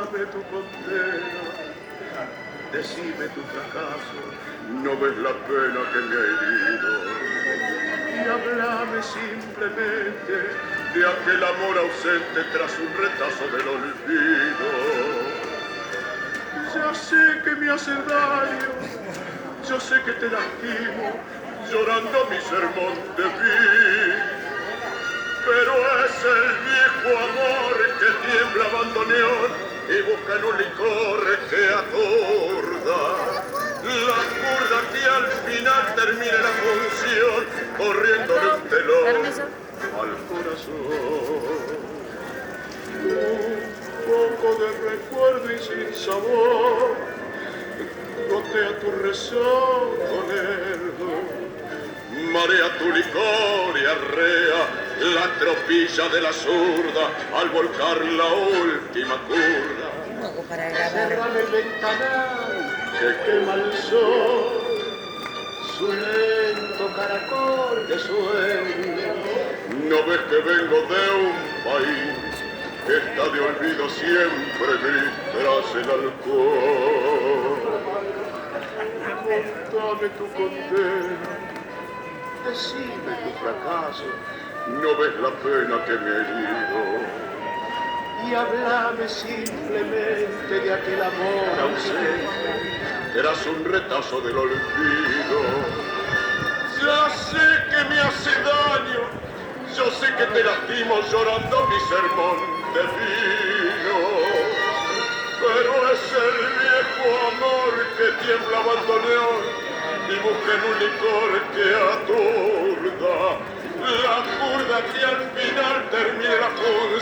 Contame tu condena, decime tu fracaso, no ves la pena que me ha herido. Y hablame simplemente de aquel amor ausente tras un retazo del olvido. Ya sé que me hace daño, yo sé que te lastimo, llorando mi sermón de fin. Pero es el viejo amor que tiembla bandoneón y busca en un licor que acorda. La curda que al final termine la función corriéndole un telón al corazón. Un poco de recuerdo y sin sabor gotea tu rezongo lerdo. Marea tu licor y arrea la tropilla de la zurda al volcar la última curda. Cerrame el ventanal que quema el sol, su lento caracol de sueño. No ves que vengo de un país que está de olvido siempre gris tras el alcohol. Contame tu condena, decime tu fracaso, no ves la pena que me he herido. Y hablame simplemente de aquel amor ausente, tras un retazo del olvido. Ya sé que me hace daño, yo sé que te lastimo llorando mi sermón de vino. Pero es el viejo amor que tiembla bandoneón y busca en un licor que aturda. La curda que al final termine la fuga